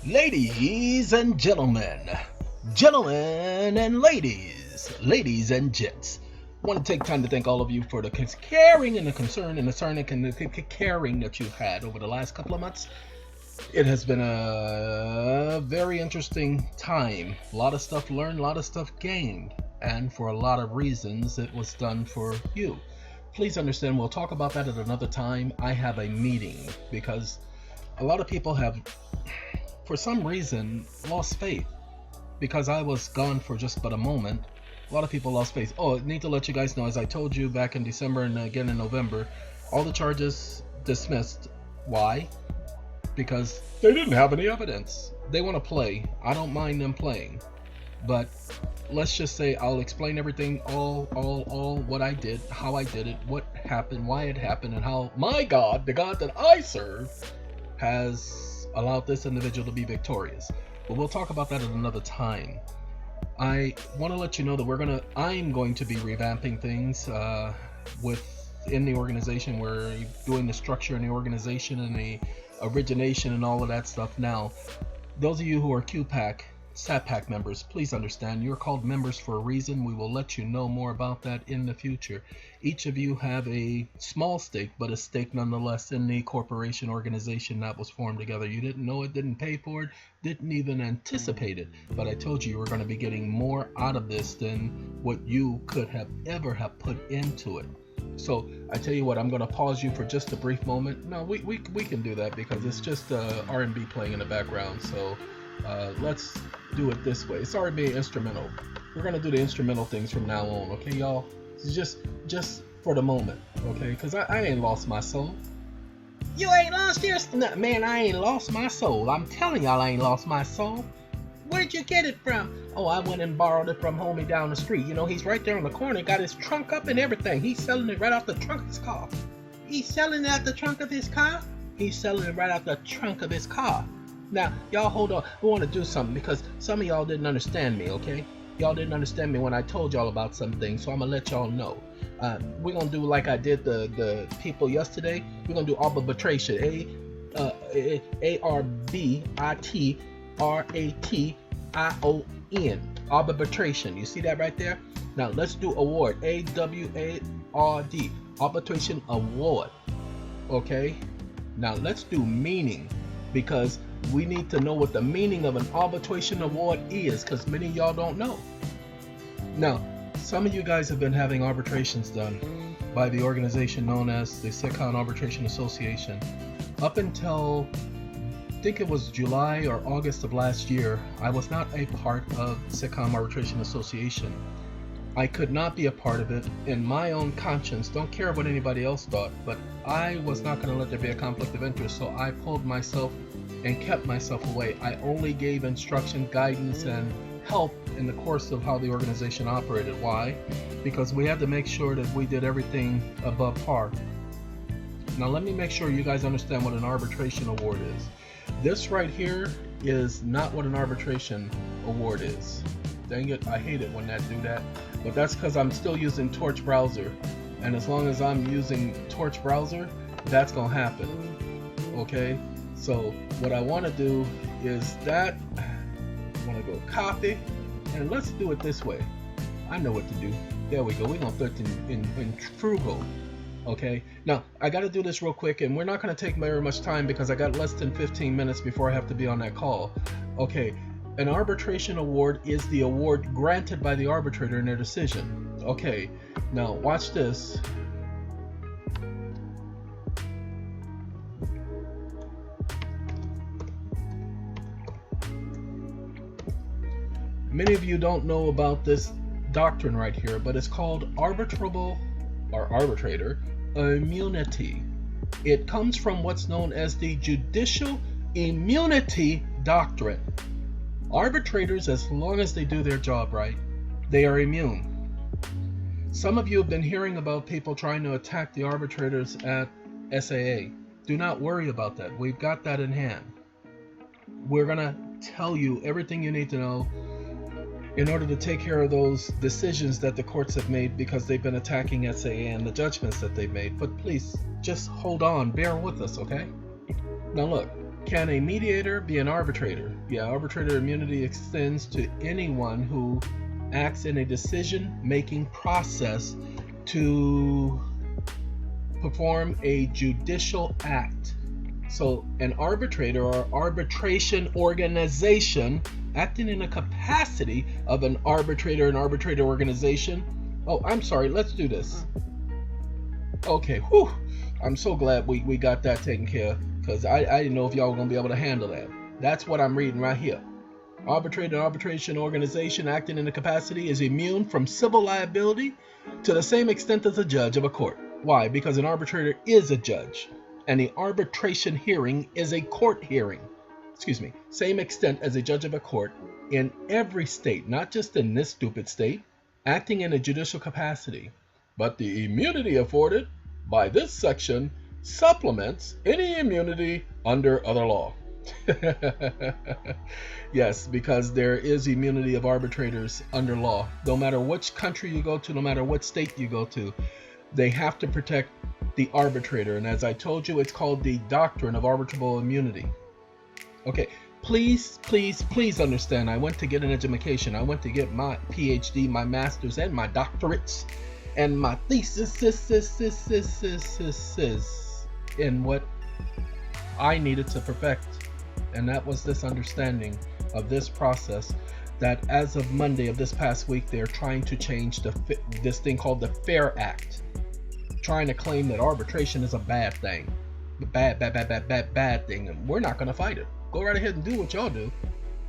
Ladies and gentlemen, gentlemen and ladies and gents, I want to take time to thank all of you for the caring and the concern and the caring that you've had over the last couple of months. It has been a very interesting time. A lot of stuff learned, a lot of stuff gained, and for a lot of reasons it was done for you. Please understand, we'll talk about that at another time. I have a meeting because a lot of people have, for some reason, lost faith. Because I was gone for just but a moment, a lot of people lost faith. Oh, I need to let you guys know, as I told you back in December and again in November, all the charges dismissed. Why? Because they didn't have any evidence. They want to play. I don't mind them playing. But let's just say I'll explain everything, all what I did, how I did it, what happened, why it happened, and how my God, the God that I serve, has allowed this individual to be victorious. But we'll talk about that at another time. I want to let you know that I'm going to be revamping things within the organization. We're doing the structure in the organization and the origination and all of that stuff. Now, those of you who are QPAC, SatPac members, please understand you're called members for a reason. We will let you know more about that in the future. Each of you have a small stake, but a stake nonetheless in the corporation organization that was formed together. You didn't know it, didn't pay for it, didn't even anticipate it, but I told you were going to be getting more out of this than what you could have ever have put into it. So I tell you what, I'm going to pause you for just a brief moment. No, we can do that because it's just R&B playing in the background. So let's do it this way. It's R&B instrumental. We're going to do the instrumental things from now on, okay, y'all? It's just for the moment, okay? Because I ain't lost my soul. You ain't lost yours? No, man, I ain't lost my soul. I'm telling y'all I ain't lost my soul. Where'd you get it from? Oh, I went and borrowed it from homie down the street. You know, he's right there on the corner, got his trunk up and everything. He's selling it right out the trunk of his car. He's selling it out the trunk of his car? He's selling it right out the trunk of his car. Now, y'all hold on. We want to do something because some of y'all didn't understand me, okay? Y'all didn't understand me when I told y'all about some things, so I'm going to let y'all know. We're going to do like I did the people yesterday. We're going to do arbitration. A-R-B-I-T-R-A-T-I-O-N. Arbitration. You see that right there? Now, let's do award. A-W-A-R-D. Arbitration award. Okay? Now, let's do meaning. Because we need to know what the meaning of an arbitration award is, because many of y'all don't know. Now, some of you guys have been having arbitrations done by the organization known as the SitCon Arbitration Association. Up until, I think it was July or August of last year, I was not a part of SitCon Arbitration Association. I could not be a part of it in my own conscience. Don't care what anybody else thought, but I was not going to let there be a conflict of interest, so I pulled myself and kept myself away. I only gave instruction, guidance, and help in the course of how the organization operated. Why? Because we had to make sure that we did everything above par. Now let me make sure you guys understand what an arbitration award is. This right here is not what an arbitration award is. Dang it, I hate it when that do that. But that's because I'm still using Torch browser. And as long as I'm using Torch browser, that's going to happen. Okay? So what I want to do is that I want to go copy, and let's do it this way. I know what to do. There we go. We're going to put it in Frugal. Okay. Now I got to do this real quick, and we're not going to take very much time because I got less than 15 minutes before I have to be on that call. Okay. An arbitration award is the award granted by the arbitrator in their decision. Okay. Now watch this. Many of you don't know about this doctrine right here, but it's called arbitrable or arbitrator immunity. It comes from what's known as the judicial immunity doctrine. Arbitrators, as long as they do their job right, they are immune. Some of you have been hearing about people trying to attack the arbitrators at SAA. Do not worry about that. We've got that in hand. We're going to tell you everything you need to know in order to take care of those decisions that the courts have made because they've been attacking SAA and the judgments that they've made. But please, just hold on, bear with us, okay? Now look, Can a mediator be an arbitrator? Yeah, arbitrator immunity extends to anyone who acts in a decision-making process to perform a judicial act. So an arbitrator or arbitration organization acting in a capacity of an arbitrator organization. Oh, I'm sorry, let's do this. Okay, whew. I'm so glad we got that taken care of, because I didn't know if y'all were going to be able to handle that. That's what I'm reading right here. Arbitrator and arbitration organization acting in the capacity is immune from civil liability to the same extent as a judge of a court. Why? Because an arbitrator is a judge, and the arbitration hearing is a court hearing. Excuse me, same extent as a judge of a court in every state, not just in this stupid state, acting in a judicial capacity. But the immunity afforded by this section supplements any immunity under other law. Yes, because there is immunity of arbitrators under law. No matter which country you go to, no matter what state you go to, they have to protect the arbitrator. And as I told you, it's called the doctrine of arbitrable immunity. Okay, please understand, I went to get an education. I went to get my PhD, my master's, and my doctorates, and my thesis in what I needed to perfect. And that was this understanding of this process, that as of Monday of this past week, they're trying to change this thing called the Fair Act, trying to claim that arbitration is a bad thing, bad thing, and we're not going to fight it. Go right ahead and do what y'all do,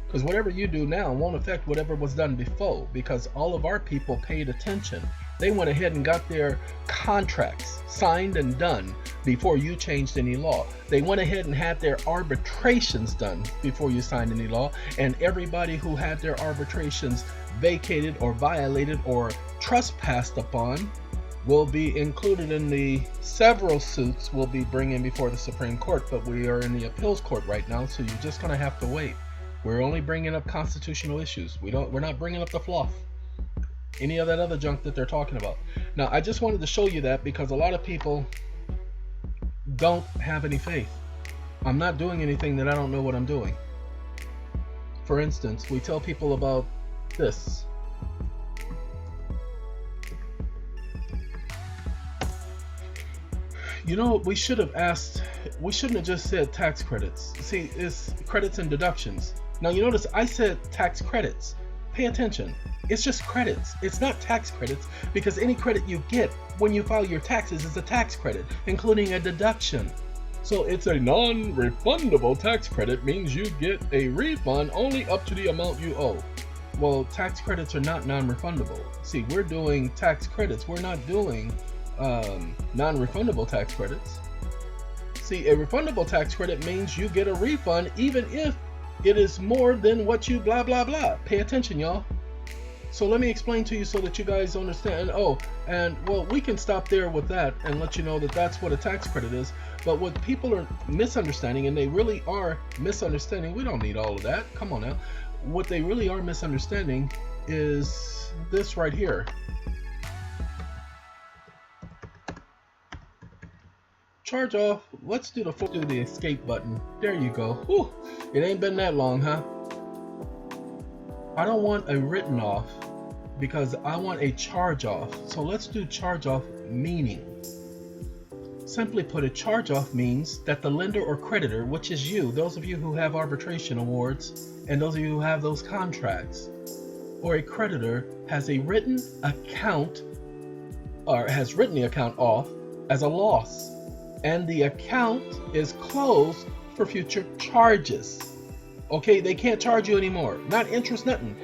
because whatever you do now won't affect whatever was done before, because all of our people paid attention. They went ahead and got their contracts signed and done before you changed any law. They went ahead and had their arbitrations done before you signed any law, and everybody who had their arbitrations vacated or violated or trespassed upon will be included in the several suits we'll be bringing before the Supreme Court. But we are in the appeals court right now, so you're just gonna have to wait. We're only bringing up constitutional issues. We're not bringing up the fluff, any of that other junk that they're talking about. Now, I just wanted to show you that because a lot of people don't have any faith. I'm not doing anything that I don't know what I'm doing. For instance, we tell people about this. You know, we should have asked, we shouldn't have just said tax credits. See, it's credits and deductions. Now, you notice I said tax credits. Pay attention. It's just credits. It's not tax credits, because any credit you get when you file your taxes is a tax credit, including a deduction. So it's a non-refundable tax credit, means you get a refund only up to the amount you owe. Well, tax credits are not non-refundable. See, we're doing tax credits. We're not doing non-refundable tax credits. See, a refundable tax credit means you get a refund even if it is more than what you blah blah blah. Pay attention, y'all. So let me explain to you so that you guys understand. Oh, and well, we can stop there with that and let you know that that's what a tax credit is. But what people are misunderstanding, and they really are misunderstanding, we don't need all of that, come on now. What they really are misunderstanding is this right here. Charge off. Let's do the escape button. There you go. Whew. It ain't been that long, huh? I don't want a written off because I want a charge off. So let's do charge off meaning. Simply put, a charge off means that the lender or creditor, which is you, those of you who have arbitration awards, and those of you who have those contracts, or a creditor has a written account, or has written the account off as a loss, and the account is closed for future charges. Okay, they can't charge you anymore. Not interest, nothing.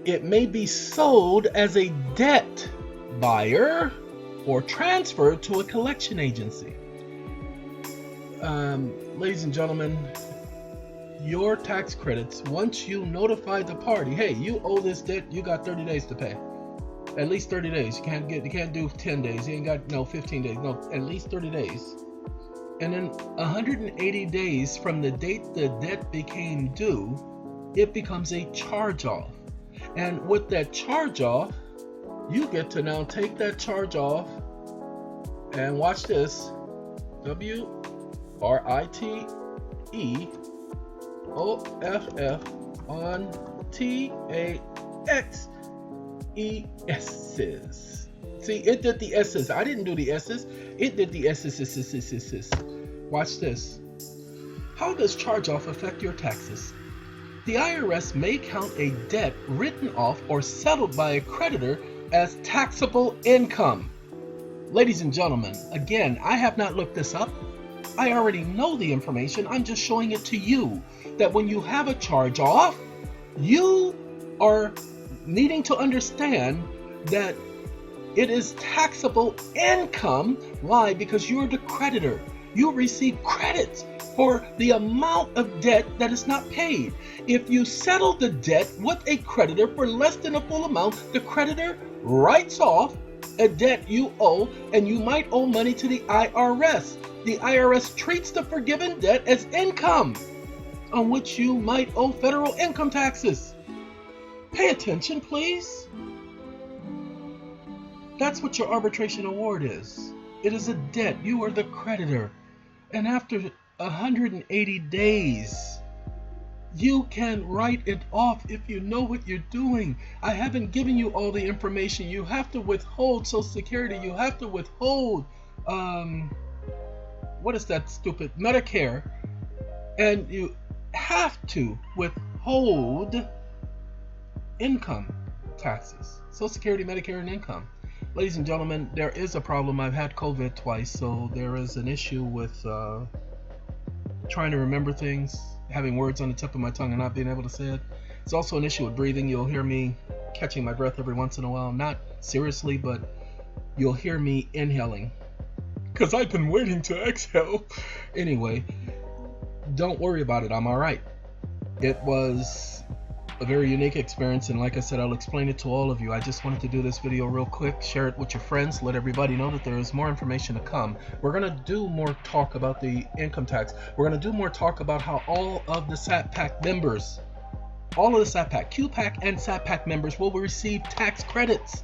It may be sold as a debt buyer or transferred to a collection agency. Ladies and gentlemen, your tax credits, once you notify the party, hey, you owe this debt, you got 30 days to pay. At least 30 days. You can't do 10 days. You ain't got no 15 days. No, at least 30 days. And then 180 days from the date the debt became due, it becomes a charge-off. And with that charge-off, you get to now take that charge-off and watch this, WRITE OFF on TAXES's. See, it did the S's. I didn't do the S's. It did the S's. Watch this. How does charge-off affect your taxes? The IRS may count a debt written off or settled by a creditor as taxable income. Ladies and gentlemen, again, I have not looked this up. I already know the information. I'm just showing it to you that when you have a charge-off, you are needing to understand that it is taxable income. Why? Because you're the creditor. You receive credits for the amount of debt that is not paid. If you settle the debt with a creditor for less than a full amount, the creditor writes off a debt you owe, and you might owe money to the IRS. The IRS treats the forgiven debt as income, on which you might owe federal income taxes. Pay attention, please. That's what your arbitration award is. It is a debt. You are the creditor. And after 180 days, you can write it off if you know what you're doing. I haven't given you all the information. You have to withhold Social Security. You have to withhold, what is that stupid? Medicare. And you have to withhold income taxes. Social Security, Medicare, and income. Ladies and gentlemen, there is a problem. I've had COVID twice, so there is an issue with trying to remember things, having words on the tip of my tongue and not being able to say it. It's also an issue with breathing. You'll hear me catching my breath every once in a while. Not seriously, but you'll hear me inhaling, because I've been waiting to exhale. Anyway, don't worry about it. I'm all right. It was a very unique experience, and like I said, I'll explain it to all of you. I just wanted to do this video real quick, share it with your friends, let everybody know that there is more information to come. We're going to do more talk about the income tax. We're going to do more talk about how all of the SAT-PAC members, all of the SAT-PAC, QPAC and SAT-PAC members will receive tax credits.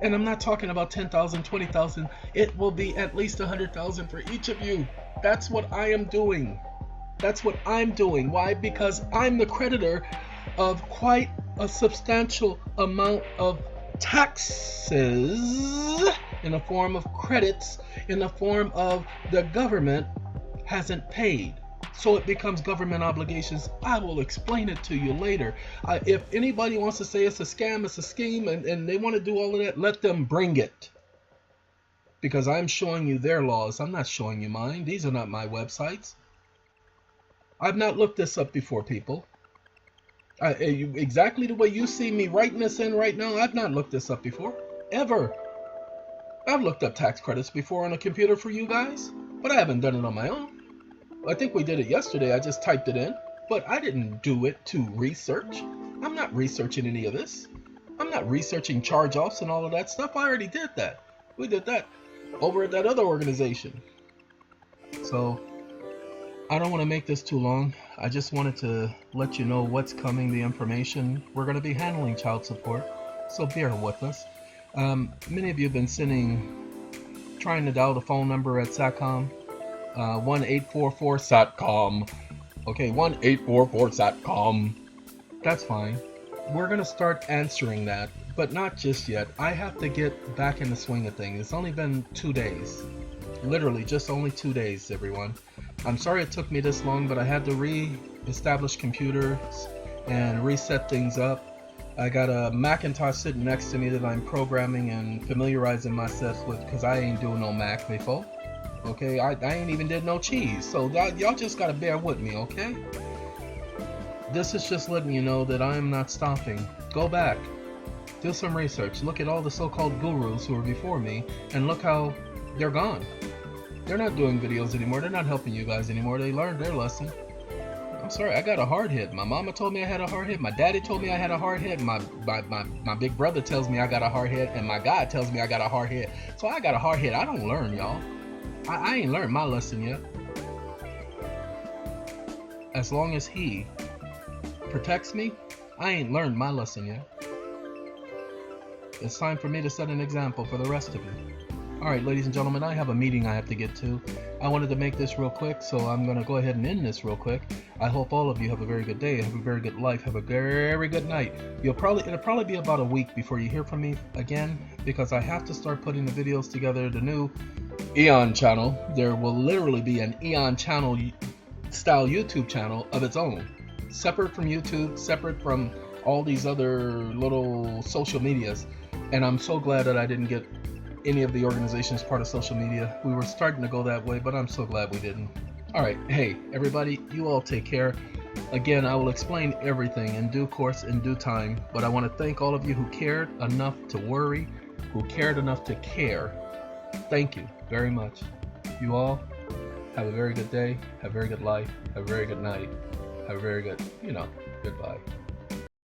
And I'm not talking about 10,000, 20,000. It will be at least 100,000 for each of you. That's what I am doing. That's what I'm doing. Why? Because I'm the creditor of quite a substantial amount of taxes in the form of credits, in the form of the government hasn't paid. So it becomes government obligations. I will explain it to you later. If anybody wants to say it's a scam, it's a scheme, and they want to do all of that, let them bring it. Because I'm showing you their laws. I'm not showing you mine. These are not my websites. I've not looked this up before, people. Exactly the way you see me writing this in right now, I've not looked this up before, ever. I've looked up tax credits before on a computer for you guys, but I haven't done it on my own. I think we did it yesterday. I just typed it in, but I didn't do it to research. I'm not researching any of this. I'm not researching charge-offs and all of that stuff. I already did that. We did that over at that other organization. So I don't want to make this too long. I just wanted to let you know what's coming, the information. We're going to be handling child support, so bear with us. Many of you have been trying to dial the phone number at SATCOM, 1-844-SATCOM. Okay, 1-844-SATCOM. That's fine. We're going to start answering that, but not just yet. I have to get back in the swing of things. It's only been 2 days. Literally, just only 2 days, everyone. I'm sorry it took me this long, but I had to re-establish computers and reset things up. I got a Macintosh sitting next to me that I'm programming and familiarizing myself with, because I ain't doing no Mac before. Okay, I ain't even did no cheese, so y'all just gotta bear with me, okay? This is just letting you know that I am not stopping. Go back, do some research, look at all the so-called gurus who were before me, and look how they're gone. They're not doing videos anymore. They're not helping you guys anymore. They learned their lesson. I'm sorry, I got a hard hit. My mama told me I had a hard hit. My daddy told me I had a hard hit. My big brother tells me I got a hard hit. And my God tells me I got a hard hit. So I got a hard hit. I don't learn, y'all. I ain't learned my lesson yet. As long as he protects me, I ain't learned my lesson yet. It's time for me to set an example for the rest of you. Alright, ladies and gentlemen, I have a meeting I have to get to. I wanted to make this real quick, so I'm going to go ahead and end this real quick. I hope all of you have a very good day, have a very good life, have a very good night. It'll probably be about a week before you hear from me again, because I have to start putting the videos together, the new EON channel. There will literally be an EON channel style YouTube channel of its own, separate from YouTube, separate from all these other little social medias. And I'm so glad that I didn't get any of the organizations part of social media. We were starting to go that way, but I'm so glad we didn't. All right, hey everybody, you all take care. Again, I will explain everything in due course, in due time, but I want to thank all of you who cared enough to worry, who cared enough to care. Thank you very much. You all have a very good day, have a very good life, have a very good night, have a very good, goodbye.